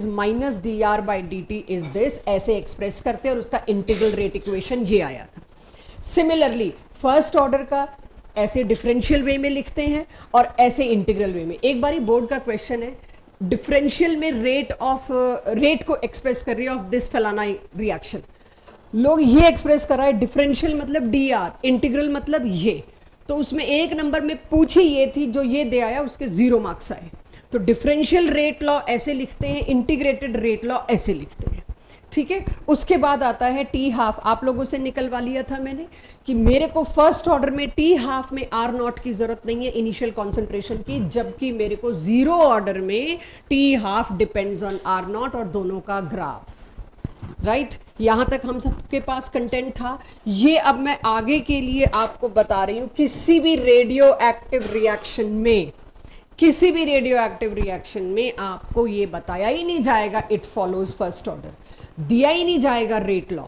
Minus D R by D T is this, ऐसे express करते हैं और उसका इंटीग्रल रेट इक्वेशन ये आया था। सिमिलरली फर्स्ट ऑर्डर का ऐसे डिफरेंशियल वे में लिखते हैं और ऐसे इंटीग्रल वे में। एक बारी बोर्ड का क्वेश्चन है, डिफरेंशियल में रेट को एक्सप्रेस कर रही है ऑफ दिस फलाना रिएक्शन, लोग ये एक्सप्रेस कर रहा है डिफरेंशियल मतलब डी आर, इंटीग्रल मतलब ये, तो उसमें एक नंबर में पूछी ये थी, जो ये दे आया उसके 0 मार्क्स आए। तो डिफरेंशियल रेट लॉ ऐसे लिखते हैं, इंटीग्रेटेड रेट लॉ ऐसे लिखते हैं, ठीक है। उसके बाद आता है टी हाफ, आप लोगों से निकलवा लिया था मैंने कि मेरे को फर्स्ट ऑर्डर में टी हाफ में आर नॉट की जरूरत नहीं है इनिशियल कॉन्सेंट्रेशन की, जबकि मेरे को जीरो ऑर्डर में T half depends on R naught और दोनों का ग्राफ, राइट। यहां तक हम सबके पास कंटेंट था। ये अब मैं आगे के लिए आपको बता रही हूं, किसी भी रेडियो एक्टिव रिएक्शन में आपको ये बताया ही नहीं जाएगा इट फॉलोज फर्स्ट ऑर्डर, दिया ही नहीं जाएगा रेट लॉ,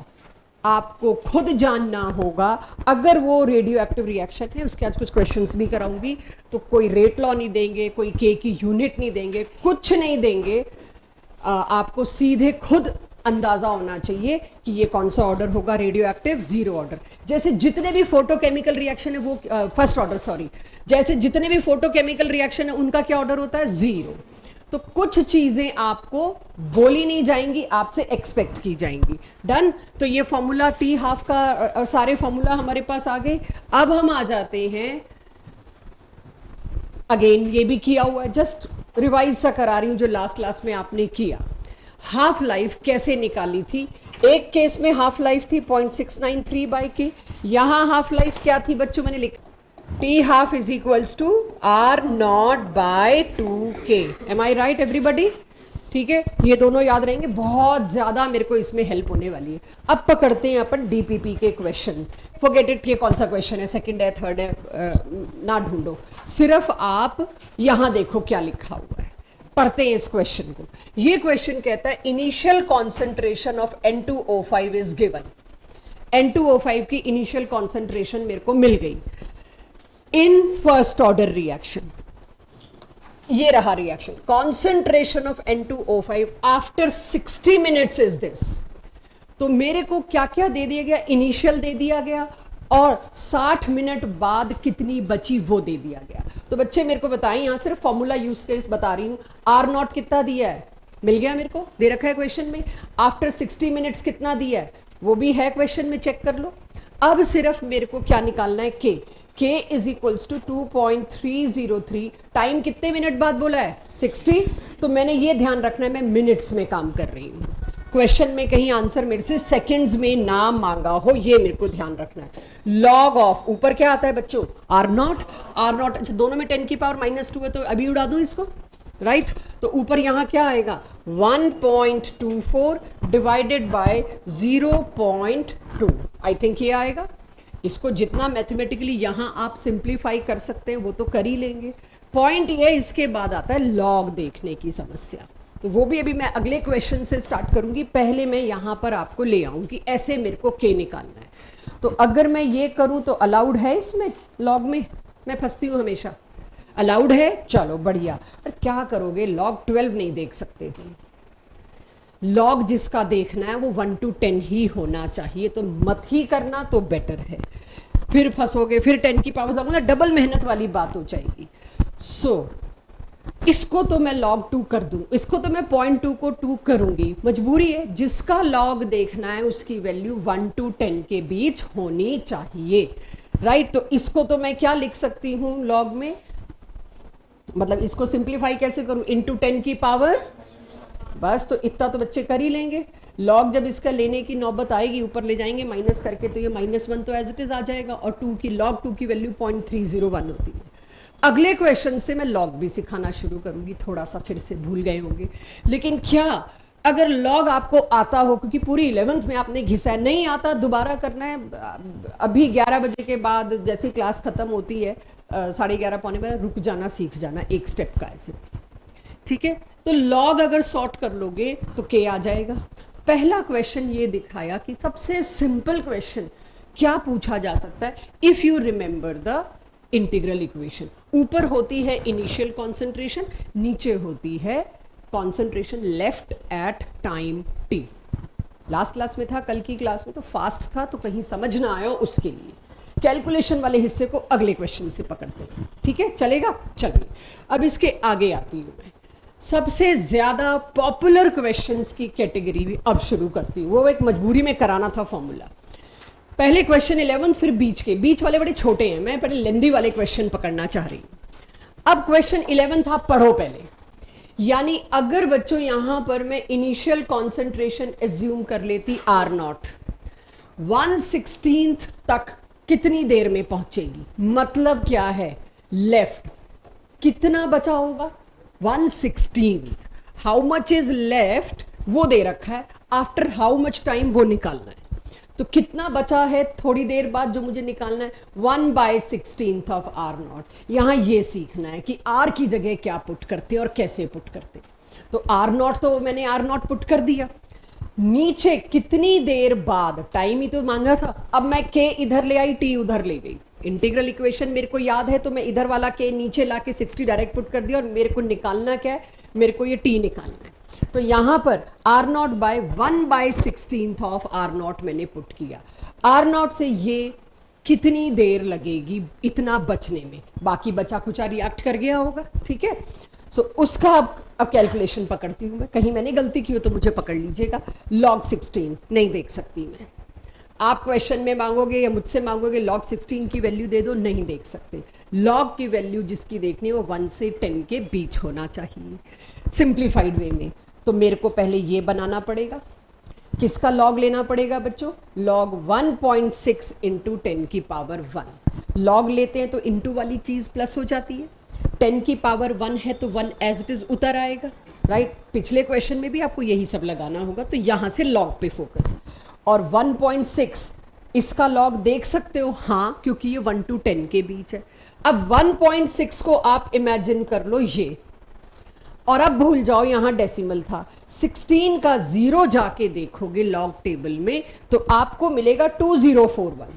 आपको खुद जानना होगा। अगर वो रेडियो एक्टिव रिएक्शन है, उसके आज कुछ क्वेश्चंस भी कराऊंगी, तो कोई रेट लॉ नहीं देंगे, कोई के की यूनिट नहीं देंगे, कुछ नहीं देंगे, आपको सीधे खुद अंदाजा होना चाहिए कि ये कौन सा ऑर्डर होगा रेडियो एक्टिव, जीरो ऑर्डर। जैसे जितने भी फोटोकेमिकल रिएक्शन है वो फर्स्ट ऑर्डर, सॉरी, जैसे जितने भी फोटोकेमिकल रिएक्शन है उनका क्या ऑर्डर होता है, जीरो। तो कुछ चीजें आपको बोली नहीं जाएंगी, आपसे एक्सपेक्ट की जाएंगी। डन। तो ये फॉर्मूला टी हाफ का और सारे फॉर्मूला हमारे पास आ गए। अब हम आ जाते हैं, अगेन ये भी किया हुआ है, जस्ट रिवाइज सा करा रही हूं जो लास्ट क्लास में आपने किया। हाफ लाइफ कैसे निकाली थी, एक केस में हाफ लाइफ थी 0.693 बाई के, यहां हाफ लाइफ क्या थी बच्चों, मैंने लिखा T half is equals to R naught by 2k। Am I right everybody? ठीक है, ये दोनों याद रहेंगे, बहुत ज्यादा मेरे को इसमें हेल्प होने वाली है। अब पकड़ते हैं अपन डीपीपी के क्वेश्चन। फॉरगेट इट, ये कौन सा क्वेश्चन है, सेकंड है थर्ड है, ना ढूंढो, सिर्फ आप यहां देखो क्या लिखा हुआ है, पढ़ते हैं इस क्वेश्चन को। ये क्वेश्चन कहता है initial concentration of N2O5 is given. N2O5 की इनिशियल कॉन्सेंट्रेशन मेरे को मिल गई इन फर्स्ट ऑर्डर रिएक्शन। ये रहा reaction, concentration of N2O5 after 60 minutes is this. तो मेरे को क्या क्या दे दिया गया, इनिशियल दे दिया गया और 60 मिनट बाद कितनी बची वो दे दिया गया। तो बच्चे मेरे को बताएं, यहां सिर्फ फॉर्मूला यूज केस बता रही हूं, आर नॉट कितना दिया है, मिल गया मेरे को, दे रखा है क्वेश्चन में। आफ्टर 60 मिनट्स कितना दिया है, वो भी है क्वेश्चन में, चेक कर लो। अब सिर्फ मेरे को क्या निकालना है, के इज इक्वल्स टू 2.303। टाइम कितने मिनट बाद बोला है, 60। तो मैंने ये ध्यान रखना है मैं मिनट्स में काम कर रही हूं, क्वेश्चन में कहीं आंसर मेरे से सेकंड्स में ना मांगा हो, ये मेरे को ध्यान रखना है। लॉग ऑफ, ऊपर क्या आता है बच्चों, आर नॉट। अच्छा दोनों में 10 की पावर -2 है, तो अभी उड़ा दूं इसको, राइट। तो ऊपर यहां क्या आएगा, 1.24 डिवाइडेड बाय 0.2, आई थिंक ये आएगा। इसको जितना मैथमेटिकली यहां आप सिंप्लीफाई कर सकते हैं वो तो कर ही लेंगे। पॉइंट ये, इसके बाद आता है लॉग देखने की समस्या, तो वो भी अभी मैं अगले क्वेश्चन से स्टार्ट करूंगी। पहले मैं यहां पर आपको ले आऊंगी, ऐसे मेरे को के निकालना है। तो अगर मैं ये करूं तो अलाउड है इसमें, लॉग में मैं फंसती हूं हमेशा, अलाउड है, चलो बढ़िया। और क्या करोगे, लॉग 12 नहीं देख सकते तुम, लॉग जिसका देखना है वो 1 to 10 ही होना चाहिए, तो मत ही करना तो बेटर है, फिर फंसोगे, फिर 10 की पावर लगूंगा, डबल मेहनत वाली बात हो जाएगी। सो इसको तो मैं log 2 कर दूं, इसको तो मैं 0.2 को 2 करूंगी, मजबूरी है। जिसका log देखना है उसकी वैल्यू 1 to 10 के बीच होनी चाहिए, राइट। तो इसको तो मैं क्या लिख सकती हूं log में, मतलब इसको सिंप्लीफाई कैसे करूं, इंटू 10 की पावर, बस। तो इतना तो बच्चे कर ही लेंगे। लॉग जब इसका लेने की नौबत आएगी, ऊपर ले जाएंगे माइनस करके, तो ये -1 तो एज इट इज आ जाएगा, और log 2 की वैल्यू 0.301 होती है। अगले क्वेश्चन से मैं लॉग भी सिखाना शुरू करूंगी, थोड़ा सा फिर से भूल गए होंगे, लेकिन क्या अगर लॉग आपको आता हो, क्योंकि पूरी 11th में आपने घिसा है, नहीं आता दोबारा करना है। अभी 11 बजे के बाद जैसे क्लास खत्म होती है 11:30 पौने 12 रुक जाना, सीख जाना, एक स्टेप का ऐसे, ठीक है। तो लॉग अगर सॉर्ट कर लोगे तो के आ जाएगा। पहला क्वेश्चन ये दिखाया कि सबसे सिंपल क्वेश्चन क्या पूछा जा सकता है, if you remember the integral equation. ऊपर होती है इनिशियल कॉन्सेंट्रेशन, नीचे होती है concentration left at time T. Last class में था, कल की क्लास में तो फास्ट था, तो कहीं समझ ना आया उसके लिए कैलकुलेशन वाले हिस्से को अगले क्वेश्चन से पकड़ते हैं, ठीक है, चलेगा। चलिए अब इसके आगे आती हूँ मैं, सबसे ज़्यादा पॉपुलर क्वेश्चंस की कैटेगरी भी अब शुरू करती हूँ। वो एक मजबूरी में कराना था फॉर्मूला। पहले क्वेश्चन 11, फिर बीच वाले बड़े छोटे हैं, मैं पहले लेंदी वाले क्वेश्चन पकड़ना चाह रही हूँ। अब क्वेश्चन 11 था, पढ़ो पहले। यानी अगर बच्चों यहां पर मैं इनिशियल कॉन्सेंट्रेशन एज्यूम कर लेती R0, 1/16 तक कितनी देर में पहुंचेगी, मतलब क्या है, लेफ्ट कितना बचा होगा, 1/16। हाउ मच इज लेफ्ट वो दे रखा है, आफ्टर हाउ मच टाइम वो निकालना है। तो कितना बचा है थोड़ी देर बाद जो मुझे निकालना है, 1/16 ऑफ R0। यहाँ ये सीखना है कि R की जगह क्या पुट करते और कैसे पुट करते। तो R0 तो मैंने R0 पुट कर दिया, नीचे कितनी देर बाद, टाइम ही तो मांगा था। अब मैं K इधर ले आई, T उधर ले गई। इंटीग्रल इक्वेशन मेरे को याद है, तो मैं इधर वाला K नीचे ला के 60 डायरेक्ट पुट कर दिया, और मेरे को निकालना क्या है, मेरे को ये T निकालना है। तो यहां पर R0 बाय 1/16 ऑफ R0 मैंने पुट किया। R0 से ये कितनी देर लगेगी इतना बचने में, बाकी बचा कुचा रिएक्ट कर गया होगा, ठीक है। सो उसका अब कैलकुलेशन पकड़ती हूं मैं, कहीं मैंने गलती की हो तो मुझे पकड़ लीजिएगा। log 16 नहीं देख सकती मैं, आप क्वेश्चन में मांगोगे या मुझसे मांगोगे log 16 की वैल्यू दे दो, नहीं देख सकते। log की वैल्यू जिसकी देखनी है वो 1 से 10 के बीच होना चाहिए सिंप्लीफाइड वे में। तो मेरे को पहले ये बनाना पड़ेगा, किसका लॉग लेना पड़ेगा बच्चों, लॉग 1.6 इंटू 10 की पावर 1। लॉग लेते हैं तो इंटू वाली चीज़ प्लस हो जाती है, 10 की पावर 1 है तो 1 एज इट इज़ उतर आएगा, राइट। पिछले क्वेश्चन में भी आपको यही सब लगाना होगा, तो यहाँ से लॉग पे फोकस। और 1.6 इसका लॉग देख सकते हो, हाँ, क्योंकि ये 1 to 10 के बीच है। अब 1.6 को आप इमेजिन कर लो ये, और अब भूल जाओ यहां डेसिमल था। 16 का 0 जाके देखोगे लॉग टेबल में तो आपको मिलेगा 2041।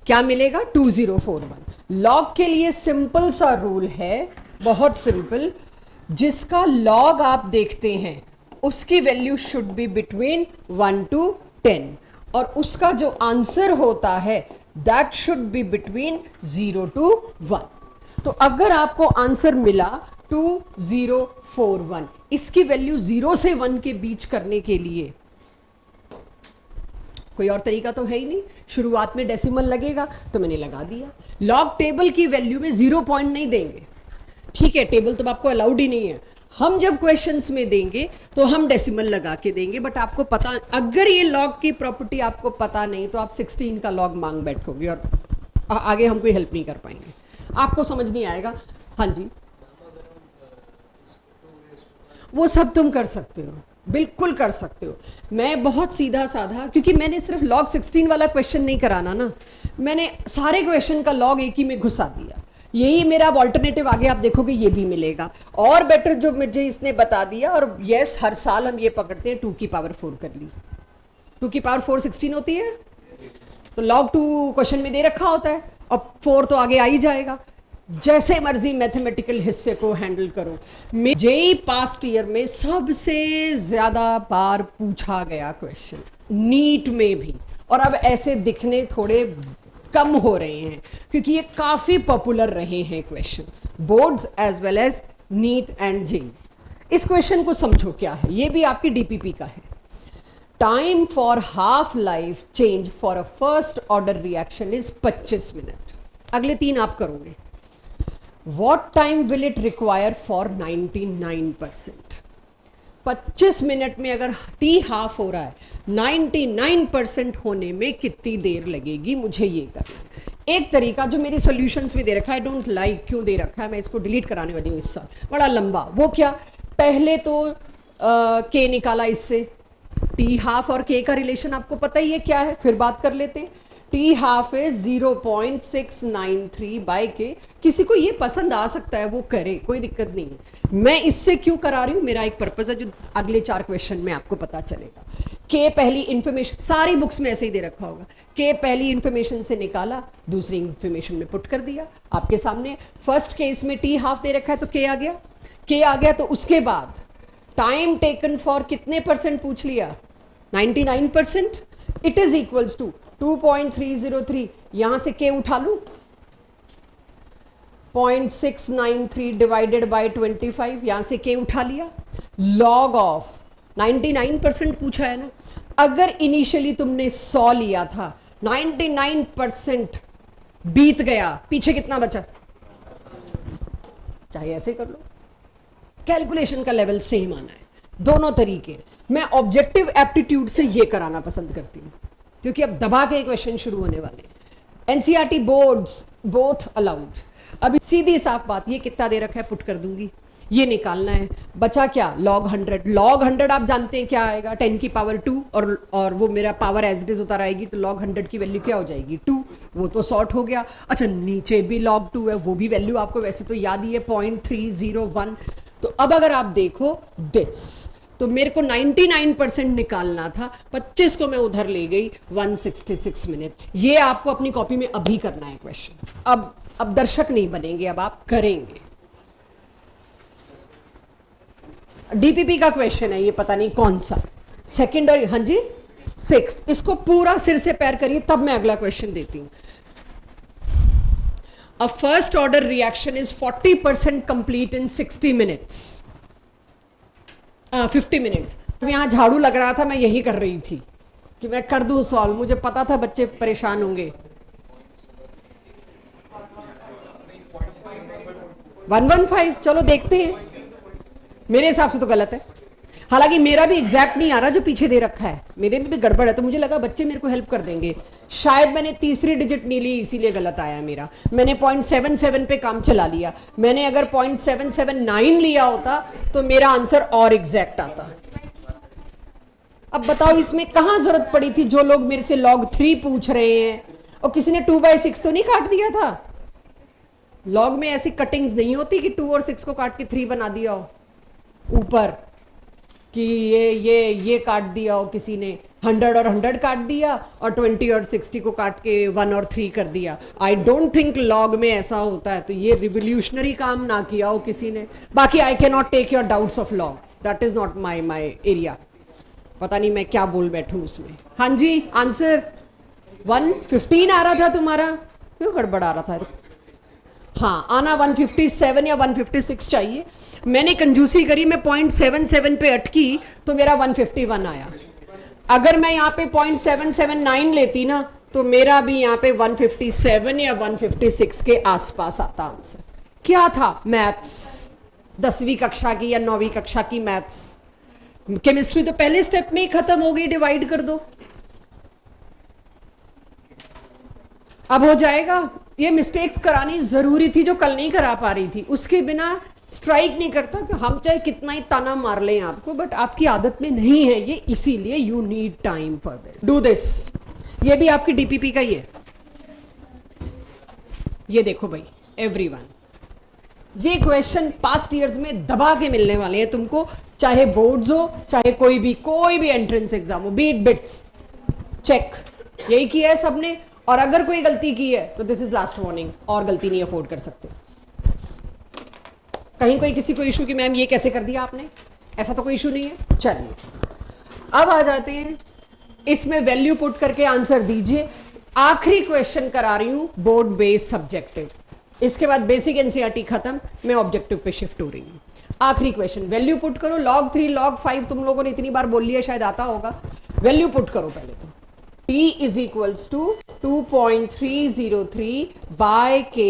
क्या मिलेगा, 2041। लॉग के लिए सिंपल सा रूल है, बहुत सिंपल, जिसका लॉग आप देखते हैं उसकी value should be between 1 to 10, और उसका जो आंसर होता है that should be between 0 to 1। तो अगर आपको आंसर मिला 2041, इसकी वैल्यू 0 से 1 के बीच करने के लिए कोई और तरीका तो है ही नहीं, शुरुआत में डेसिमल लगेगा तो मैंने लगा दिया। लॉग टेबल की वैल्यू में 0 पॉइंट नहीं देंगे, ठीक है, टेबल तो आपको अलाउड ही नहीं है। हम जब क्वेश्चंस में देंगे तो हम डेसिमल लगा के देंगे, बट आपको पता, अगर ये लॉग की प्रॉपर्टी आपको पता नहीं तो आप 16 का लॉग मांग बैठोगे और आगे हम कोई हेल्प नहीं कर पाएंगे, आपको समझ नहीं आएगा। हाँ जी, वो सब तुम कर सकते हो, बिल्कुल कर सकते हो। मैं बहुत सीधा साधा, क्योंकि मैंने सिर्फ log 16 वाला क्वेश्चन नहीं कराना ना, मैंने सारे क्वेश्चन का log एक ही में घुसा दिया। यही मेरा अब ऑल्टरनेटिव आगे आप देखोगे ये भी मिलेगा, और बेटर जो मुझे इसने बता दिया। और यस, हर साल हम ये पकड़ते हैं 2 की पावर 4 कर ली, 2 की पावर 4 16 होती है, तो log 2 क्वेश्चन में दे रखा होता है, अब 4 तो आगे आ ही जाएगा। जैसे मर्जी मैथमेटिकल हिस्से को हैंडल करो। जेईई पास्ट ईयर में सबसे ज्यादा बार पूछा गया क्वेश्चन, नीट में भी, और अब ऐसे दिखने थोड़े कम हो रहे हैं क्योंकि ये काफी पॉपुलर रहे हैं question, boards as well as NEET and JEE. इस क्वेश्चन को समझो क्या है, ये भी आपकी डीपीपी का है। Time for half life change for a first order reaction is 25 minute. अगले 3 आप करोगे। What time will it require for 99%? 25 minute में अगर टी हाफ हो रहा है, 99% होने में कितनी देर लगेगी, मुझे ये करना। एक तरीका जो मेरी सॉल्यूशंस में दे रखा है, आई डोंट लाइक क्यों दे रखा है, मैं इसको डिलीट कराने वाली हूँ इस साल, बड़ा लंबा। वो क्या, पहले तो के निकाला इससे, टी हाफ और के का रिलेशन आपको पता ही है क्या है, फिर बात कर लेते हैं। टी हाफ इज 0.693 बाई के। किसी को ये पसंद आ सकता है वो करे, कोई दिक्कत नहीं है। मैं इससे क्यों करा रही हूँ, मेरा एक पर्पज है जो अगले 4 क्वेश्चन में आपको पता चलेगा। के पहली इंफॉर्मेशन, सारी बुक्स में ऐसे ही दे रखा होगा, के पहली इंफॉर्मेशन से निकाला, दूसरी इंफॉर्मेशन में पुट कर दिया आपके सामने। फर्स्ट केस में टी हाफ दे रखा है तो के आ गया, के आ गया तो उसके बाद टाइम टेकन फॉर कितने परसेंट पूछ लिया, 99%। इट इज इक्वल्स टू 2.303, यहां से के उठा लू, 0.693 डिवाइडेड बाय 25, यहां से के उठा लिया, लॉग ऑफ 99% पूछा है ना। अगर इनिशियली तुमने 100 लिया था, 99% बीत गया, पीछे कितना बचा, चाहे ऐसे कर लो, कैलकुलेशन का लेवल सेम आना है, दोनों तरीके। मैं ऑब्जेक्टिव एप्टीट्यूड से ये कराना पसंद करती हूं, क्योंकि अब दबा के क्वेश्चन शुरू होने वाले। NCERT boards both allowed. अभी सीधी साफ बात, ये कितना दे रखा है पुट कर दूंगी, ये निकालना है। बचा क्या, log 100। log 100 आप जानते हैं क्या आएगा, 10 की पावर 2, और वो मेरा पावर एज इट इज होता रहेगी, तो log 100 की वैल्यू क्या हो जाएगी, 2। वो तो सॉर्ट हो गया। अच्छा, नीचे भी log 2 है, वो भी वैल्यू आपको वैसे तो याद ही है, 0.301। तो अब अगर आप देखो दिस, तो मेरे को 99% निकालना था, 25 को मैं उधर ले गई, 166 मिनट। ये आपको अपनी कॉपी में अभी करना है क्वेश्चन। अब दर्शक नहीं बनेंगे, अब आप करेंगे। डीपीपी का क्वेश्चन है ये, पता नहीं कौन सा, सेकंड और हाँ जी 6th। इसको पूरा सिर से पैर करिए, तब मैं अगला क्वेश्चन देती हूं। A first order reaction is 40% complete in 60 minutes, 50 minutes। तो यहाँ झाड़ू लग रहा था, मैं यही कर रही थी कि मैं कर दूं सॉल्व, मुझे पता था बच्चे परेशान होंगे। 115, चलो देखते हैं, मेरे हिसाब से तो गलत है। हालांकि मेरा भी एग्जैक्ट नहीं आ रहा जो पीछे दे रखा है, मेरे में भी गड़बड़ है, तो मुझे लगा बच्चे मेरे को हेल्प कर देंगे। शायद मैंने तीसरी डिजिट नहीं ली, इसीलिए गलत आया मेरा। मैंने 0.77 पे काम चला लिया। मैंने अगर 0.779 लिया होता तो मेरा आंसर और एग्जैक्ट आता। अब बताओ इसमें कहां जरूरत पड़ी थी, जो लोग मेरे से log 3 पूछ रहे हैं, और किसी ने 2/6 तो नहीं काट दिया था। लॉग में ऐसी कटिंग्स नहीं होती कि 2 और 6 को काट के 3 बना दिया हो ऊपर, कि ये काट दिया हो किसी ने, 100 और 100 काट दिया, और 20 और 60 को काट के 1 और 3 कर दिया। आई डोंट थिंक लॉग में ऐसा होता है, तो ये रिवोल्यूशनरी काम ना किया हो किसी ने। बाकी I can not take your doubts of log, that is not my area. पता नहीं मैं क्या बोल बैठूं उसमें। हाँ जी, आंसर 115 आ रहा था तुम्हारा, क्यों गड़बड़ आ रहा था? हाँ, आना 157 या 156 चाहिए। मैंने कंजूसी करी, मैं 0.77 पे अटकी तो मेरा 151 आया। अगर मैं यहाँ पे 0.779 लेती ना, तो मेरा भी यहाँ पे 157 या 156 के आसपास आता आंसर। क्या था? मैथ्स, 10वीं कक्षा की या 9वीं कक्षा की मैथ्स। केमिस्ट्री तो पहले स्टेप में ही खत्म हो गई, डिवाइड कर दो, अब हो जाएगा। ये मिस्टेक्स करानी जरूरी थी जो कल नहीं करा पा रही थी, उसके बिना स्ट्राइक नहीं करता। कि हम चाहे कितना ही ताना मार लें आपको, बट आपकी आदत में नहीं है ये, इसीलिए you need time for this, do this. ये भी आपकी डीपीपी का ही है। ये देखो भाई एवरीवन, ये क्वेश्चन पास्ट ईयर्स में दबा के मिलने वाले हैं तुमको, चाहे बोर्ड्स हो, चाहे कोई भी एंट्रेंस एग्जाम हो, बीट बिट्स चेक, यही किया है सबने। और अगर कोई गलती की है तो दिस इज लास्ट वार्निंग, और गलती नहीं अफोर्ड कर सकते। कहीं कोई किसी को इशू कि मैम ये कैसे कर दिया आपने, ऐसा तो कोई इशू नहीं है। चलिए अब आ जाते हैं, इसमें वैल्यू पुट करके आंसर दीजिए। आखिरी क्वेश्चन करा रही हूं, बोर्ड बेस्ड सब्जेक्टिव। इसके बाद बेसिक एनसीईआरटी खत्म, मैं ऑब्जेक्टिव पे शिफ्ट हो रही हूं। आखिरी क्वेश्चन, वैल्यू पुट करो। log 3 log 5 तुम लोगों ने इतनी बार बोल लिया, शायद आता होगा। वैल्यू पुट करो पहले तो। T is equals to 2.303 by K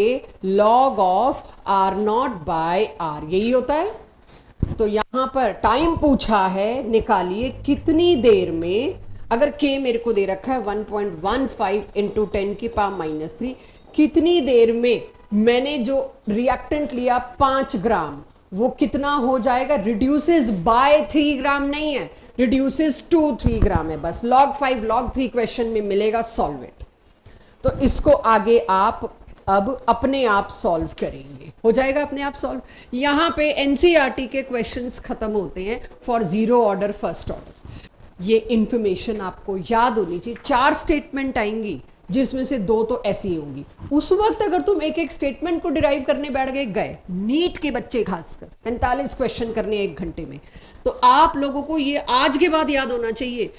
log of R0 by R, यही होता है। तो यहां पर टाइम पूछा है, निकालिए कितनी देर में। अगर K मेरे को दे रखा है 1.15 इंटू 10 की पावर -3, कितनी देर में मैंने जो रिएक्टेंट लिया 5 ग्राम, वो कितना हो जाएगा? रिड्यूसेस बाय 3 ग्राम नहीं है, रिड्यूसेस टू 3 ग्राम है बस। log 5 log 3 क्वेश्चन में मिलेगा, सॉल्व इट। तो इसको आगे आप अब अपने आप सॉल्व करेंगे, हो जाएगा अपने आप सॉल्व। यहां पे एनसीईआरटी के क्वेश्चंस खत्म होते हैं फॉर 0 ऑर्डर फर्स्ट ऑर्डर। ये इंफॉर्मेशन आपको याद होनी चाहिए। 4 स्टेटमेंट आएंगी, जिसमें से 2 तो ऐसी होंगी। उस वक्त अगर तुम एक एक स्टेटमेंट को डिराइव करने बैठ गए, नीट के बच्चे खासकर 45 क्वेश्चन करने 1 घंटे में, तो आप लोगों को ये आज के बाद याद होना चाहिए,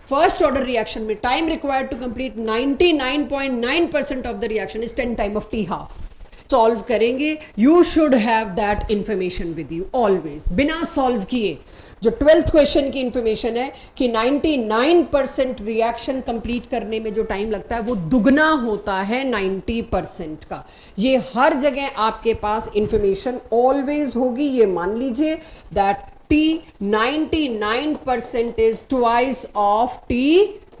फर्स्ट ऑर्डर रिएक्शन में time required to complete 99.9% of the reaction is 10 time of T half. Solve करेंगे, you should have that information with you always, बिना सॉल्व किए। जो 12th क्वेश्चन की इंफॉर्मेशन है कि 99% रिएक्शन कंप्लीट करने में जो टाइम लगता है वो दुगना होता है 90% का। ये हर जगह आपके पास इंफॉर्मेशन ऑलवेज होगी, ये मान लीजिए that T 99% is twice of T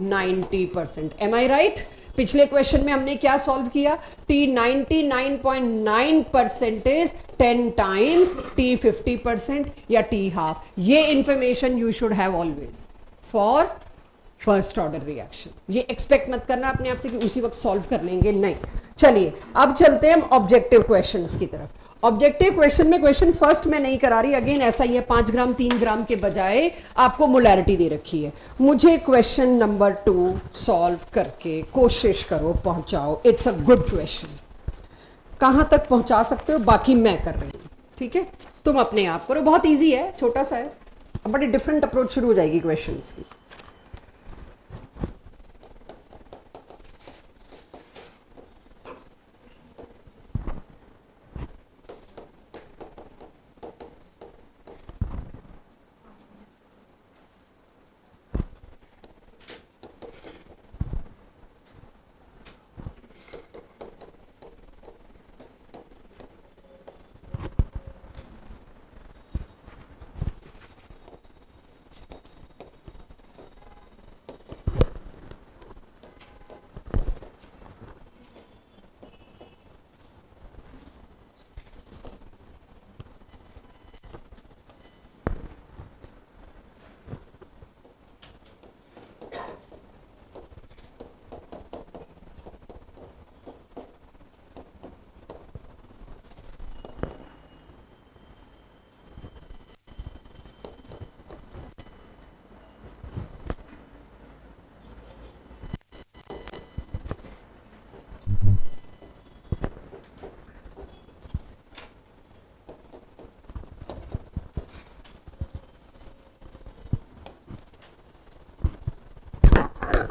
90%. Am I right? पिछले क्वेश्चन में हमने क्या सॉल्व किया? T 99.9% is 10 टाइम T 50% या T हाफ। ये information you should have always for first order reaction. ये एक्सपेक्ट मत करना अपने आप से कि उसी वक्त सॉल्व कर लेंगे, नहीं। चलिए अब चलते हैं हम ऑब्जेक्टिव क्वेश्चंस की तरफ। ऑब्जेक्टिव क्वेश्चन में क्वेश्चन फर्स्ट मैं नहीं करा रही, अगेन ऐसा ही है, 5 ग्राम 3 ग्राम के बजाय आपको मोलैरिटी दे रखी है। मुझे क्वेश्चन नंबर 2 सॉल्व करके कोशिश करो पहुंचाओ। इट्स अ गुड क्वेश्चन, कहां तक पहुंचा सकते हो बाकी मैं कर रही हूं, ठीक है? तुम अपने आप करो, बहुत ईजी है, छोटा सा है, बड़ी डिफरेंट अप्रोच शुरू हो जाएगी क्वेश्चन की।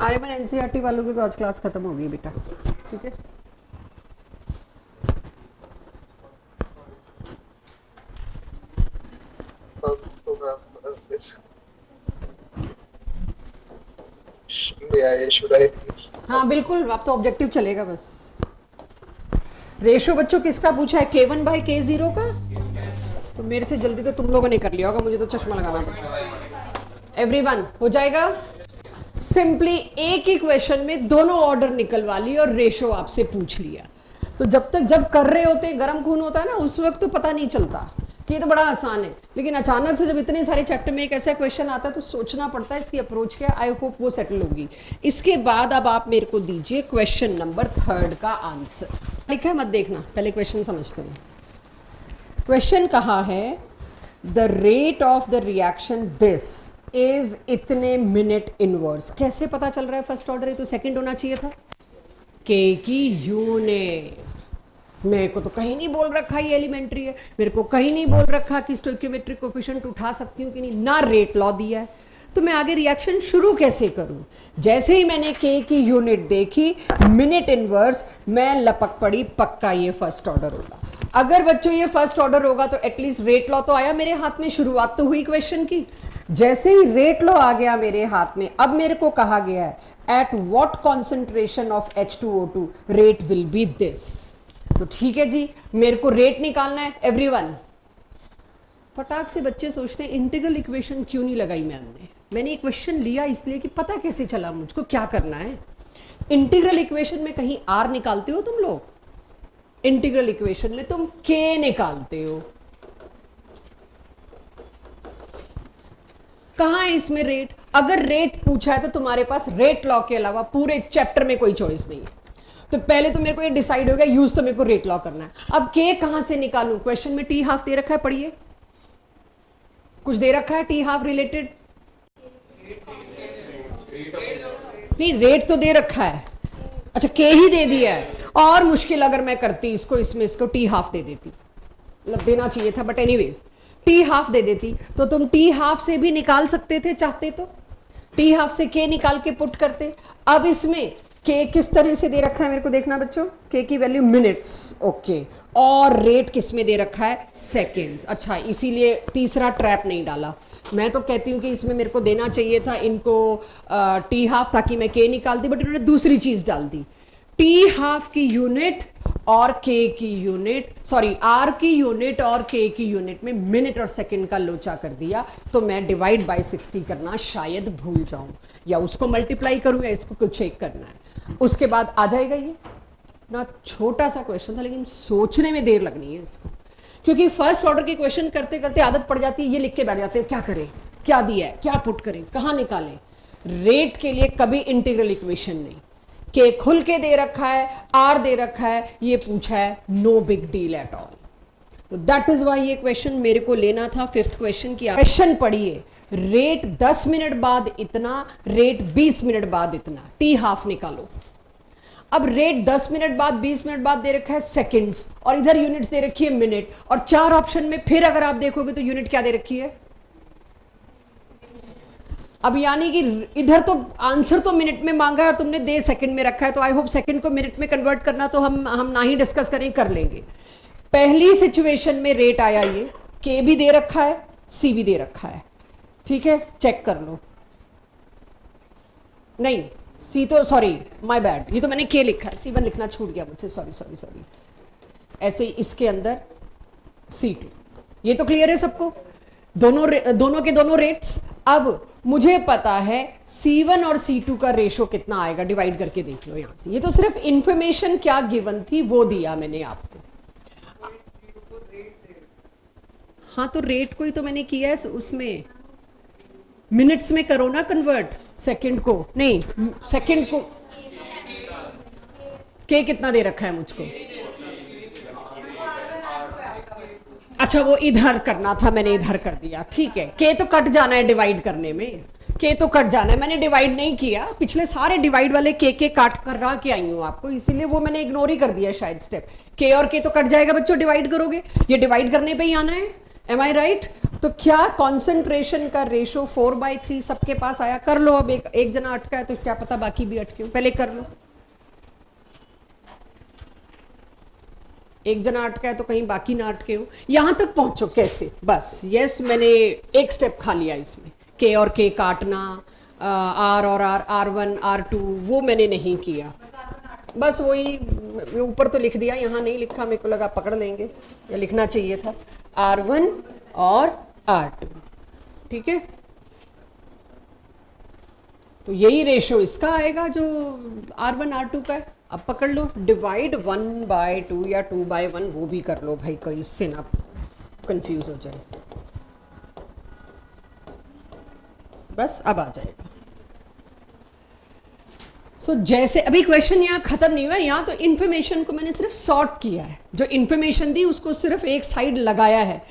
आर्यमन एनसीईआरटी वालों की तो आज क्लास खत्म हो गई बेटा, ठीक है? हाँ बिल्कुल, अब तो ऑब्जेक्टिव चलेगा बस। रेशो बच्चों किसका पूछा है? K1/K0 का। तो मेरे से जल्दी तो तुम लोगों ने कर लिया होगा, मुझे तो चश्मा लगाना पड़ेगा। एवरीवन हो जाएगा? सिंपली एक ही क्वेश्चन में दोनों ऑर्डर निकलवा ली और रेशो आपसे पूछ लिया। तो जब कर रहे होते गर्म खून होता है ना, उस वक्त तो पता नहीं चलता कि ये तो बड़ा आसान है, लेकिन अचानक से जब इतने सारे चैप्टर में एक ऐसा क्वेश्चन आता है तो सोचना पड़ता है इसकी अप्रोच क्या। आई होप वो सेटल होगी। इसके बाद अब आप मेरे को दीजिए क्वेश्चन नंबर 3 का आंसर। लिखा है मत देखना, पहले क्वेश्चन समझते हैं। क्वेश्चन कहा है the rate of the reaction this is इतने मिनट इनवर्स। कैसे पता चल रहा है फर्स्ट ऑर्डर है तो सेकंड होना चाहिए था। के की यूनिट, मेरे को तो कहीं नहीं बोल रखा ये एलिमेंट्री है, मेरे को कहीं नहीं बोल रखा कि स्टोइकियोमेट्रिक कोफिशिएंट उठा सकती हूँ कि नहीं, ना रेट लॉ दिया है, तो मैं आगे रिएक्शन शुरू कैसे करूं? जैसे ही मैंने के की यूनिट देखी मिनट इनवर्स, मैं लपक पड़ी, पक्का ये फर्स्ट ऑर्डर होगा। अगर बच्चों ये फर्स्ट ऑर्डर होगा तो एटलीस्ट रेट लॉ तो आया मेरे हाथ में, शुरुआत तो हुई क्वेश्चन की। जैसे ही रेट लॉ आ गया मेरे हाथ में, अब मेरे को कहा गया है at what concentration of H2O2 rate will be this. तो ठीक है जी, मेरे को रेट निकालना है। एवरीवन फटाक से बच्चे सोचते हैं इंटीग्रल इक्वेशन क्यों नहीं लगाई मैंने क्वेश्चन लिया इसलिए कि पता कैसे चला मुझको क्या करना है। इंटीग्रल इक्वेशन में कहीं आर निकालते हो तुम लोग? इंटीग्रल इक्वेशन में तुम के निकालते हो। कहां है इसमें रेट? अगर रेट पूछा है तो तुम्हारे पास रेट लॉ के अलावा पूरे चैप्टर में कोई चॉइस नहीं है। तो पहले तो मेरे को ये डिसाइड हो गया यूज तो मेरे को रेट लॉ करना है। अब के कहां से निकालूं? क्वेश्चन में टी हाफ दे रखा है, पढ़िए, कुछ दे रखा है टी हाफ रिलेटेड? नहीं, रेट तो दे रखा है, अच्छा के ही दे दिया है, और मुश्किल अगर मैं करती इसको, इसमें इसको टी हाफ दे देती, मतलब देना चाहिए था, बट एनीवेज टी हाफ दे देती, तो तुम टी हाफ से भी निकाल सकते थे चाहते तो, टी हाफ से के निकाल के पुट करते। अब इसमें के किस तरह से दे रखा है मेरे को देखना बच्चों, के की वैल्यू मिनट्स, ओके, और रेट किस में दे रखा है, सेकेंड्स। अच्छा, इसीलिए तीसरा ट्रैप नहीं डाला। मैं तो कहती हूँ कि इसमें मेरे को देना चाहिए था इनको टी हाफ, ताकि मैं के निकालती, बट इन्होंने दूसरी चीज डाल दी, टी हाफ की यूनिट और के की यूनिट, सॉरी आर की यूनिट और के की यूनिट में मिनट और सेकंड का लोचा कर दिया। तो मैं डिवाइड बाय 60 करना शायद भूल जाऊं, या उसको मल्टीप्लाई करूं, या इसको कुछ चेक करना है, उसके बाद आ जाएगा ये ना। छोटा सा क्वेश्चन था, लेकिन सोचने में देर लगनी है इसको, क्योंकि फर्स्ट ऑर्डर के क्वेश्चन करते करते आदत पड़ जाती है, ये लिख के बैठ जाते हैं क्या करें, क्या दिया है, क्या पुट करें, कहाँ निकालें। रेट के लिए कभी इंटीग्रल इक्वेशन नहीं, के खुल के दे रखा है, आर दे रखा है, ये पूछा है, no big deal at all. तो दैट इज वाई ये क्वेश्चन मेरे को लेना था। फिफ्थ क्वेश्चन की क्वेश्चन पढ़िए, रेट 10 मिनट बाद इतना, रेट 20 मिनट बाद इतना, टी हाफ निकालो। अब रेट 10 मिनट बाद 20 मिनट बाद दे रखा है सेकंड्स, और इधर यूनिट्स दे रखी है मिनट, और चार ऑप्शन में फिर अगर आप देखोगे तो यूनिट क्या दे रखी है। अब यानी कि इधर तो आंसर तो मिनट में मांगा है और तुमने दे सेकंड में रखा है, तो आई होप सेकंड को मिनट में कन्वर्ट करना तो हम ना ही डिस्कस करें, कर लेंगे। पहली सिचुएशन में रेट आया ये, के भी दे रखा है, सी भी दे रखा है, ठीक है, चेक कर लो। नहीं, सी तो सॉरी माय बैड, ये तो मैंने के लिखा है, C1 लिखना छूट गया मुझसे, सॉरी सॉरी सॉरी। ऐसे ही इसके अंदर C2, ये तो क्लियर है सबको, दोनों के दोनों रेट्स। अब मुझे पता है C1 और C2 का रेशो कितना आएगा, डिवाइड करके देख लो यहां से। ये तो सिर्फ इंफॉर्मेशन क्या गिवन थी वो दिया मैंने आपको। हाँ, तो रेट को ही तो मैंने किया है, उसमें मिनट्स में करो ना कन्वर्ट, सेकंड को नहीं, सेकंड को। के कितना दे रखा है मुझको, अच्छा वो इधर करना था, मैंने इधर कर दिया, ठीक है। के तो कट जाना है डिवाइड करने में, के तो कट जाना है, मैंने डिवाइड नहीं किया, पिछले सारे डिवाइड वाले के काट कर के आई हूं आपको, इसीलिए वो मैंने इग्नोर ही कर दिया शायद स्टेप। के और के तो कट जाएगा बच्चों, डिवाइड करोगे, ये डिवाइड करने पे ही आना है, एम आई राइट। तो क्या कॉन्सेंट्रेशन का रेशो 4/3 सबके पास आया, कर लो। अब एक जना अटका है तो क्या पता बाकी भी अटके हो, पहले कर लो। एक जना अटका है तो कहीं बाकी ना अटके हो, यहां तक पहुंचो कैसे, बस। यस, मैंने एक स्टेप खा लिया इसमें, के और के काटना, आर और आर, R1 R2 वो मैंने नहीं किया, बस वही ऊपर तो लिख दिया, यहाँ नहीं लिखा, मेरे को लगा पकड़ लेंगे, या लिखना चाहिए था R1 और R2, ठीक है। तो यही रेशो इसका आएगा जो R1 R2 का है। अब पकड़ लो, डिवाइड 1/2 या 2/1 वो भी कर लो भाई, कोई इससे ना कंफ्यूज हो जाए, बस अब आ जाएगा। सो जैसे अभी क्वेश्चन यहाँ खत्म नहीं हुआ, यहाँ तो इन्फॉर्मेशन को मैंने सिर्फ सॉर्ट किया है, जो इन्फॉर्मेशन दी उसको सिर्फ एक साइड लगाया है।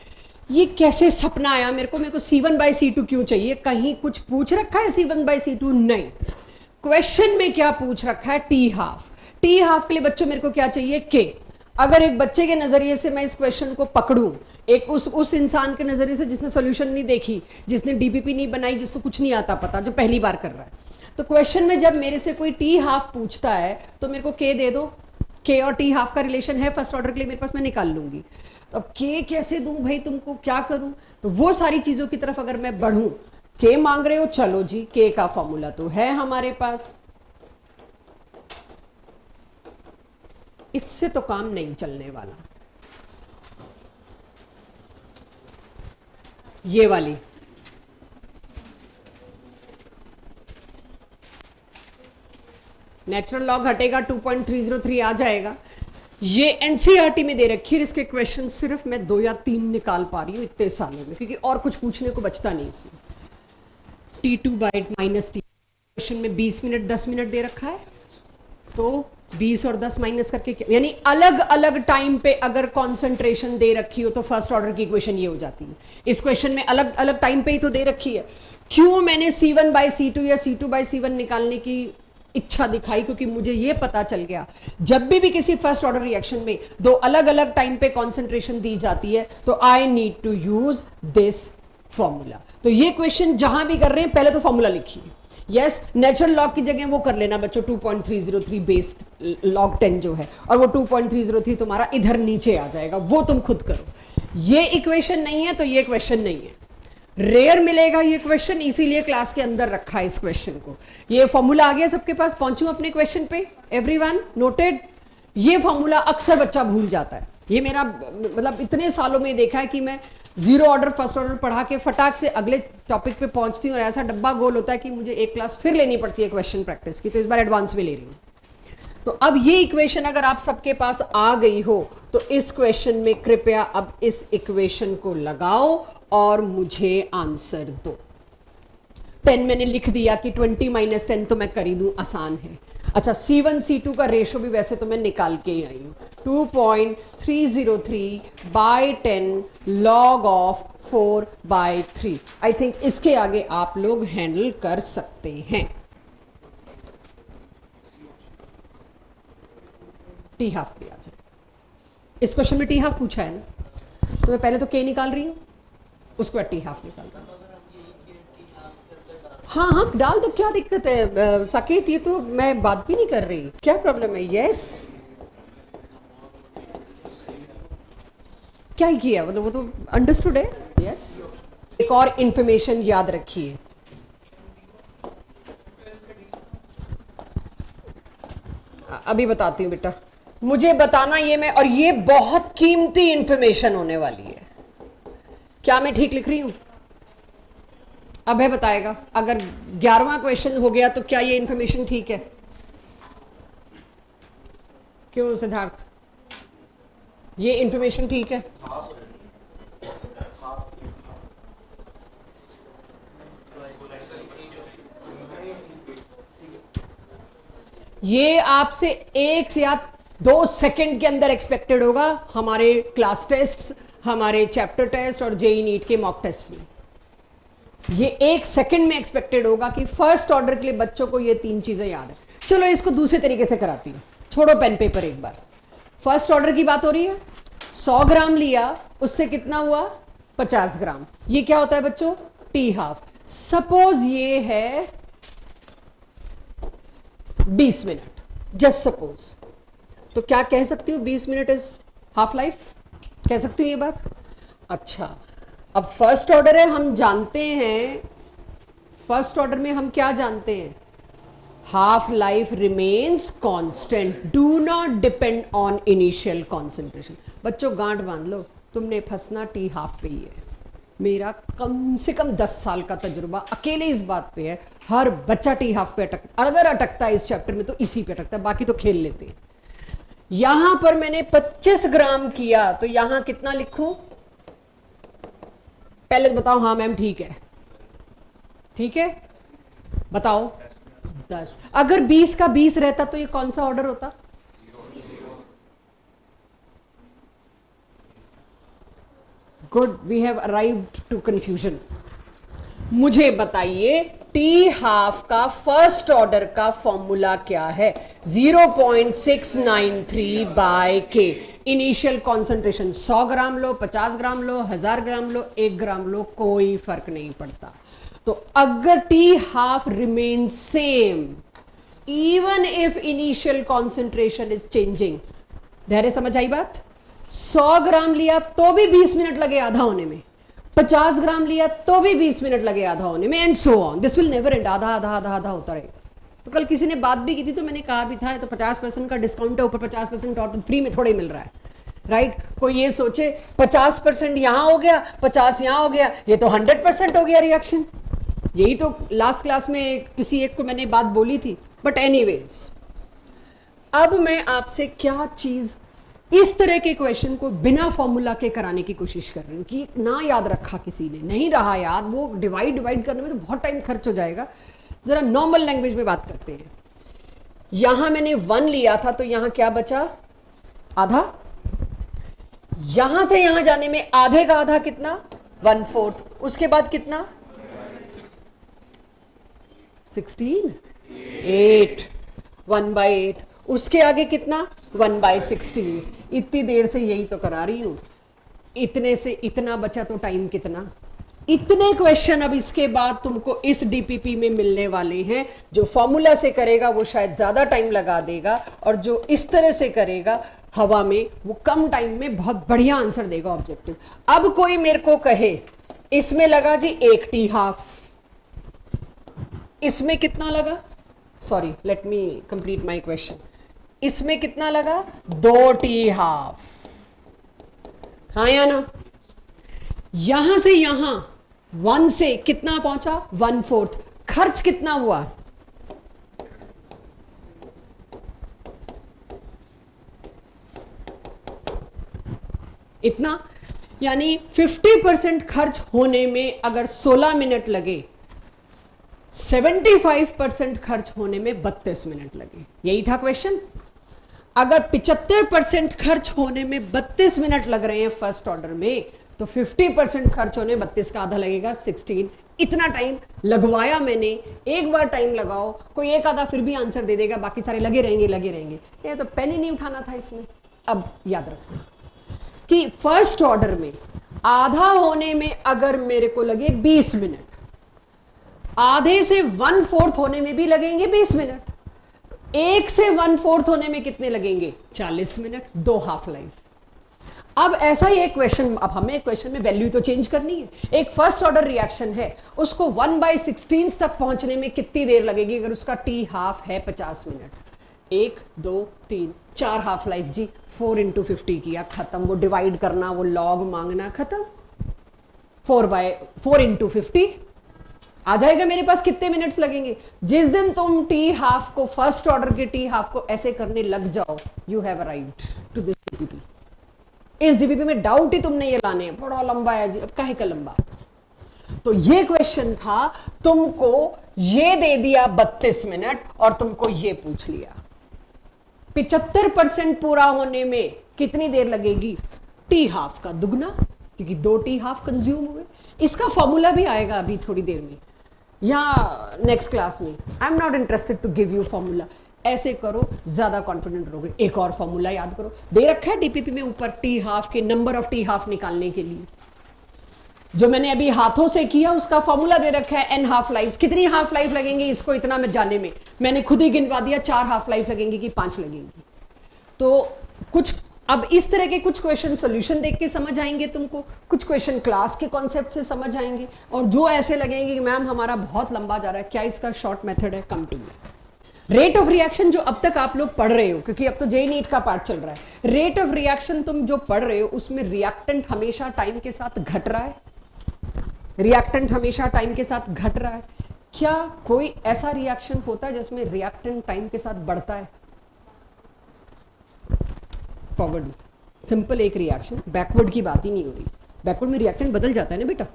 ये कैसे सपना आया मेरे को C1/C2 क्यों चाहिए, कहीं कुछ पूछ रखा है C1/C2, नहीं। क्वेश्चन में क्या पूछ रखा है, टी हाफ। टी हाफ के लिए बच्चों मेरे को क्या चाहिए, के। अगर एक बच्चे के नजरिए से मैं इस क्वेश्चन को पकड़ूं, एक उस इंसान के नजरिए से जिसने सोल्यूशन नहीं देखी, जिसने डीपीपी नहीं बनाई, जिसको कुछ नहीं आता पता, जो पहली बार कर रहा है, तो क्वेश्चन में जब मेरे से कोई टी हाफ पूछता है तो मेरे को के दे दो, के और टी हाफ का रिलेशन है फर्स्ट ऑर्डर के लिए मेरे पास, मैं निकाल लूंगी। तो अब के कैसे दूं भाई तुमको, क्या करूं, तो वो सारी चीजों की तरफ अगर मैं बढ़ूं, के मांग रहे हो, चलो जी के का फॉर्मूला तो है हमारे पास, इससे तो काम नहीं चलने वाला। ये वाली नेचुरल लॉग हटेगा 2.303 आ जाएगा। ये एनसीईआरटी में दे रखी है, इसके क्वेश्चन सिर्फ मैं 2 या 3 निकाल पा रही हूँ इतने सालों में, क्योंकि और कुछ पूछने को बचता नहीं इसमें। T2/-T क्वेश्चन में 20 मिनट 10 मिनट दे रखा है, तो 20 और 10 माइनस करके यानी अलग अलग टाइम पे अगर कॉन्सेंट्रेशन दे रखी हो तो फर्स्ट ऑर्डर की इक्वेशन ये हो जाती है। इस क्वेश्चन में अलग अलग टाइम पे ही तो दे रखी है। क्यों मैंने C1/C2 या C2/C1 निकालने की इच्छा दिखाई, क्योंकि मुझे ये पता चल गया जब भी किसी फर्स्ट ऑर्डर रिएक्शन में दो अलग अलग टाइम पे कॉन्सेंट्रेशन दी जाती है तो I need to use this formula. तो ये क्वेश्चन जहां भी कर रहे हैं पहले तो फॉर्मूला लिखिए। यस, नेचुरल लॉग की जगह वो कर लेना बच्चों 2.303 बेस्ड लॉग 10 जो है, और वो 2.303 तुम्हारा इधर नीचे आ जाएगा, वो तुम खुद करो। ये इक्वेशन नहीं है तो ये क्वेश्चन नहीं है, रेयर मिलेगा ये क्वेश्चन, इसीलिए क्लास के अंदर रखा है इस क्वेश्चन को। ये फॉर्मूला आ गया सबके पास, पहुंचू अपने क्वेश्चन पे, एवरीवन नोटेड? ये फॉर्मूला अक्सर बच्चा भूल जाता है, ये मेरा मतलब इतने सालों में देखा है कि मैं जीरो ऑर्डर फर्स्ट ऑर्डर पढ़ा के फटाक से अगले टॉपिक पे पहुंचती हूँ और ऐसा डब्बा गोल होता है कि मुझे एक क्लास फिर लेनी पड़ती है क्वेश्चन प्रैक्टिस की, तो इस बार एडवांस में ले रही हूँ। तो अब ये इक्वेशन अगर आप सबके पास आ गई हो तो इस क्वेश्चन में कृपया अब इस इक्वेशन को लगाओ और मुझे आंसर दो। 10 मैंने लिख दिया कि 20 - 10 तो मैं कर ही दूं, आसान है। अच्छा, C1 C2 का रेशो भी वैसे तो मैं निकाल के ही आई हूं, 2.303/10 log of 4/3। आई थिंक इसके आगे आप लोग हैंडल कर सकते हैं। टी हाफ भी आ जाए, इस क्वेश्चन में टी हाफ पूछा है ना, तो मैं पहले तो के निकाल रही हूं, उसके बाद टी हाफ निकाल रही हूं। हाँ हाँ डाल दो, क्या दिक्कत है साकेत, ये तो मैं बात भी नहीं कर रही, क्या प्रॉब्लम है? यस, क्या ही किया, मतलब वो तो अंडरस्टूड है। यस, एक और इंफॉर्मेशन याद रखिए, अभी बताती हूँ बेटा, मुझे बताना ये मैं, और ये बहुत कीमती इंफॉर्मेशन होने वाली है। क्या मैं ठीक लिख रही हूं? अभय बताएगा, अगर 11वां क्वेश्चन हो गया तो क्या ये इंफॉर्मेशन ठीक है? क्यों सिद्धार्थ, ये इंफॉर्मेशन ठीक है? ये आपसे 1 या 2 सेकंड के अंदर एक्सपेक्टेड होगा हमारे क्लास टेस्ट, हमारे चैप्टर टेस्ट और जेई नीट के मॉक टेस्ट में। ये 1 सेकंड में एक्सपेक्टेड होगा कि फर्स्ट ऑर्डर के लिए बच्चों को ये 3 चीजें याद है। चलो इसको दूसरे तरीके से कराती हूं, छोड़ो पेन पेपर एक बार। फर्स्ट ऑर्डर की बात हो रही है, 100 ग्राम लिया, उससे कितना हुआ? 50 ग्राम। ये क्या होता है बच्चों? T half. सपोज ये है 20 मिनट, जस्ट सपोज, तो क्या कह सकती हूँ 20 मिनट इज हाफ लाइफ, कह सकती हूँ ये बात? अच्छा, अब फर्स्ट ऑर्डर है, हम जानते हैं फर्स्ट ऑर्डर में हम क्या जानते हैं? Half life remains constant, do not depend on initial concentration. बच्चों गांठ बांध लो, तुमने फंसना टी हाफ पे ही है। मेरा कम से कम 10 साल का तजुर्बा अकेले इस बात पे है, हर बच्चा टी हाफ पे अगर अटकता है इस चैप्टर में तो इसी पे अटकता है, बाकी तो खेल लेते हैं। यहां पर मैंने 25 ग्राम किया, तो यहां कितना लिखूं? पहले तो बताओ, हाँ मैम ठीक है, ठीक है बताओ। 10, अगर 20 का 20 रहता तो ये कौन सा ऑर्डर होता? Good, we have arrived to confusion. मुझे बताइए टी हाफ का फर्स्ट ऑर्डर का फॉर्मूला क्या है? 0.693/K। इनिशियल कॉन्सेंट्रेशन 100 ग्राम लो, 50 ग्राम लो, 1000 ग्राम लो, 1 ग्राम लो, कोई फर्क नहीं पड़ता। तो अगर T half remain same even if initial concentration is changing, धैर्य समझ आई बात? 100 ग्राम लिया तो भी 20 मिनट लगे आधा होने में, 50 ग्राम लिया तो भी 20 मिनट लगे आधा होने में, and so on, this will never and, आधा आधा आधा आधा होता रहेगा। तो कल किसी ने बात भी की थी तो मैंने कहा भी था, तो 50% का डिस्काउंट है, ऊपर 50% और तो फ्री में थोड़े मिल रहा है, राइट? कोई ये सोचे 50% यहां हो गया, 50 यहां हो गया, ये तो 100% हो गया रिएक्शन। यही तो लास्ट क्लास में किसी एक को मैंने बात बोली थी। बट एनीवेज, अब मैं आपसे क्या चीज, इस तरह के क्वेश्चन को बिना फॉर्मूला के कराने की कोशिश कर रही हूँ कि ना याद रखा किसी ने, नहीं रहा याद, वो डिवाइड करने में तो बहुत टाइम खर्च हो जाएगा। जरा नॉर्मल लैंग्वेज में बात करते हैं। यहां मैंने 1 लिया था तो यहां क्या बचा? आधा। यहां से यहां जाने में आधे का आधा कितना? 1/4। उसके बाद कितना? 16, 8। 1/8, उसके आगे कितना 1/16। इतनी देर से यही तो करा रही हूं, इतने से इतना बचा तो टाइम कितना। इतने क्वेश्चन अब इसके बाद तुमको इस डीपीपी में मिलने वाले हैं। जो फॉर्मूला से करेगा वो शायद ज्यादा टाइम लगा देगा, और जो इस तरह से करेगा हवा में वो कम टाइम में बहुत बढ़िया आंसर देगा ऑब्जेक्टिव। अब कोई मेरे को कहे इसमें लगा जी 1 टी हाफ, इसमें कितना लगा, sorry let me complete my question, इसमें कितना लगा 2 टी हाफ, हाँ या ना। यहां से यहां 1 से कितना पहुंचा 1/4, खर्च कितना हुआ, इतना। यानी 50% खर्च होने में अगर 16 मिनट लगे, 75% खर्च होने में 32 मिनट लगे। यही था क्वेश्चन। अगर 75% खर्च होने में 32 मिनट लग रहे हैं फर्स्ट ऑर्डर में, तो 50% खर्च होने 32 का आधा लगेगा 16। इतना टाइम लगवाया मैंने। एक बार टाइम लगाओ, कोई एक आधा फिर भी आंसर दे देगा, बाकी सारे लगे रहेंगे लगे रहेंगे। ये तो पेन ही नहीं उठाना था इसमें। अब याद रखना कि फर्स्ट ऑर्डर में आधा होने में अगर मेरे को लगे 20 मिनट, आधे से 1/4 होने में भी लगेंगे 20 मिनट, तो 1 से 1/4 होने में कितने लगेंगे 40 मिनट, 2 हाफ लाइफ। अब ऐसा ही एक क्वेश्चन, अब हमें क्वेश्चन में वैल्यू तो चेंज करनी है। एक फर्स्ट ऑर्डर रिएक्शन है, उसको 1/16 तक पहुंचने में कितनी देर लगेगी अगर उसका टी हाफ है 50 मिनट। 1 2 3 4 हाफ लाइफ जी। 4 × 50 किया, खत्म। वो डिवाइड करना, वो लॉग मांगना, खत्म। 4 × 50 आ जाएगा मेरे पास। कितने मिनट्स लगेंगे? जिस दिन तुम टी हाफ को, फर्स्ट ऑर्डर के टी हाफ को ऐसे करने लग जाओ, you have arrived to this DPP. इस डीपीपी में डाउट ही तुमने ये लाने हैं, बड़ा लंबा है जी। अब काहे का लंबा? तो ये क्वेश्चन था, तुमको ये दे दिया 32 मिनट और तुमको ये पूछ लिया 75% पूरा होने में कितनी देर लगेगी? टी हाफ का दुगना, क्योंकि 2 टी हाफ कंज्यूम हुए। इसका फॉर्मूला भी आएगा अभी थोड़ी देर में या नेक्स्ट क्लास में। I am not interested to give you formula. ऐसे करो, ज्यादा कॉन्फिडेंट रहोगे। एक और फॉर्मूला याद करो, दे रखा है डीपीपी में ऊपर टी हाफ के नंबर ऑफ टी हाफ निकालने के लिए। जो मैंने अभी हाथों से किया उसका फॉर्मूला दे रखा है एन हाफ लाइफ। कितनी हाफ लाइफ लगेंगी इसको इतना में जाने में? मैंने खुद ही गिनवा दिया, 4 हाफ लाइफ लगेंगी कि 5 लगेंगी। तो कुछ अब इस तरह के कुछ क्वेश्चन सॉल्यूशन देख के समझ आएंगे तुमको, कुछ क्वेश्चन क्लास के कॉन्सेप्ट से समझ आएंगे, और जो ऐसे लगेंगे कि मैम हमारा बहुत लंबा जा रहा है, क्या इसका शॉर्ट मेथड है? Come to me. Rate of reaction जो अब तक आप लोग पढ़ रहे हो, क्योंकि अब तो जेई नीट का पार्ट चल रहा है, रेट ऑफ रिएक्शन तुम जो पढ़ रहे हो उसमें रिएक्टेंट हमेशा टाइम के साथ घट रहा है। रिएक्टेंट हमेशा टाइम के साथ घट रहा है। क्या कोई ऐसा रिएक्शन होता है जिसमें रिएक्टेंट टाइम के साथ बढ़ता है? फॉरवर्ड सिंपल एक रिएक्शन, बैकवर्ड की बात ही नहीं हो रही। बैकवर्ड में रिएक्टेंट बदल जाता है ना बेटा।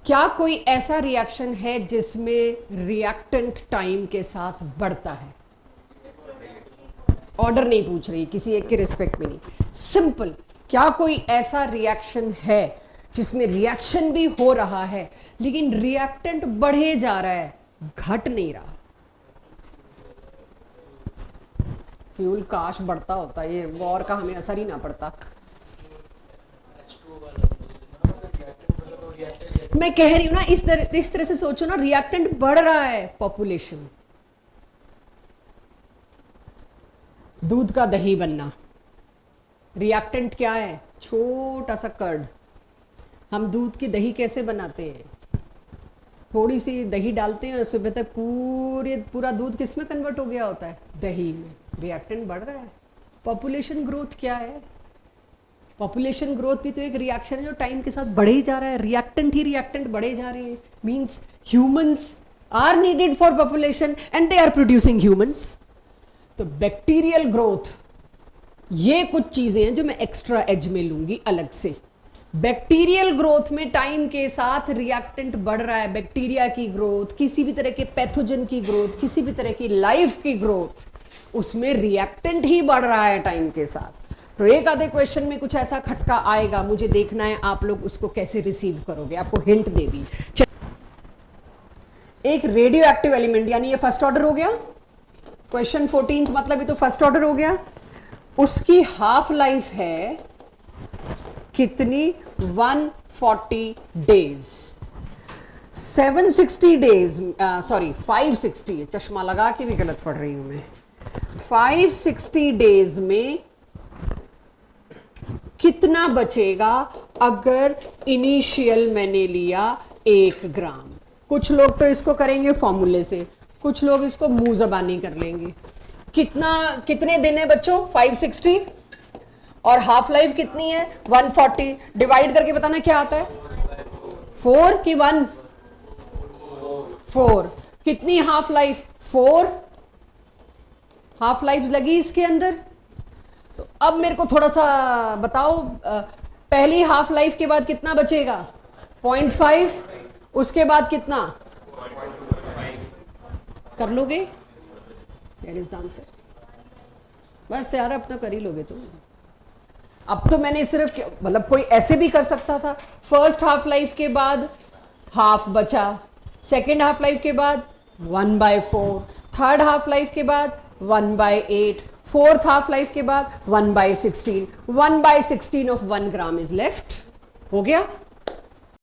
क्या कोई ऐसा रिएक्शन है जिसमें रिएक्टेंट टाइम के साथ बढ़ता है? ऑर्डर नहीं पूछ रही, किसी एक के रिस्पेक्ट में नहीं, सिंपल। क्या कोई ऐसा रिएक्शन है जिसमें रिएक्शन भी हो रहा है लेकिन रिएक्टेंट बढ़े जा रहा है, घट नहीं रहा? फ्यूल काश बढ़ता होता, ये वॉर का हमें असर ही ना पड़ता। मैं कह रही हूं ना, इस तरह से सोचो ना, रिएक्टेंट बढ़ रहा है, पॉपुलेशन। दूध का दही बनना, रिएक्टेंट क्या है? छोटा सा कर्ड। हम दूध की दही कैसे बनाते हैं? थोड़ी सी दही डालते हैं, उससे बेहतर पूरा दूध किस में कन्वर्ट हो गया होता है? दही में। रिएक्टेंट बढ़ रहा है। पॉपुलेशन ग्रोथ क्या है? पॉपुलेशन ग्रोथ भी तो एक रिएक्शन है जो टाइम के साथ बढ़े ही जा रहा है। रिएक्टेंट ही रिएक्टेंट बढ़े जा रहे हैं। Means humans are needed for population and they are producing humans. तो बैक्टीरियल ग्रोथ, ये कुछ चीजें हैं जो मैं एक्स्ट्रा एज में लूंगी अलग से। बैक्टीरियल ग्रोथ में टाइम के साथ रिएक्टेंट बढ़ रहा है। बैक्टीरिया की ग्रोथ, किसी भी तरह के पैथोजन की ग्रोथ, किसी भी तरह की लाइफ की ग्रोथ, उसमें रिएक्टेंट ही बढ़ रहा है टाइम के साथ। तो एक आधे क्वेश्चन में कुछ ऐसा खटका आएगा, मुझे देखना है आप लोग उसको कैसे रिसीव करोगे। आपको हिंट दे दी। एक रेडियो एक्टिव एलिमेंट, यानी ये फर्स्ट ऑर्डर हो गया, क्वेश्चन 14 मतलब ये तो फर्स्ट ऑर्डर हो गया। उसकी हाफ लाइफ है कितनी? 140 डेज। 760 डेज, सॉरी 560, चश्मा लगा के भी गलत पढ़ रही हूं मैं। 560 डेज में कितना बचेगा अगर इनिशियल मैंने लिया 1 ग्राम? कुछ लोग तो इसको करेंगे फॉर्मूले से, कुछ लोग इसको मुंह जबानी कर लेंगे। कितने दिन है बच्चों? 560 और हाफ लाइफ कितनी है? 140। डिवाइड करके बताना क्या आता है? 4 की 1? 4। कितनी हाफ लाइफ? 4 हाफ लाइफ लगी इसके अंदर। तो अब मेरे को थोड़ा सा बताओ, पहली हाफ लाइफ के बाद कितना बचेगा? 0.5। उसके बाद कितना? कर लोगे? That is the answer। बस यार अब तो कर ही लोगे तुम। अब तो मैंने सिर्फ, मतलब कोई ऐसे भी कर सकता था, फर्स्ट हाफ लाइफ के बाद हाफ बचा, सेकेंड हाफ लाइफ के बाद 1/4, थर्ड हाफ लाइफ के बाद 1/8, फोर्थ हाफ लाइफ के बाद 1/16। 1/16 ऑफ 1 ग्राम इज लेफ्ट। हो गया?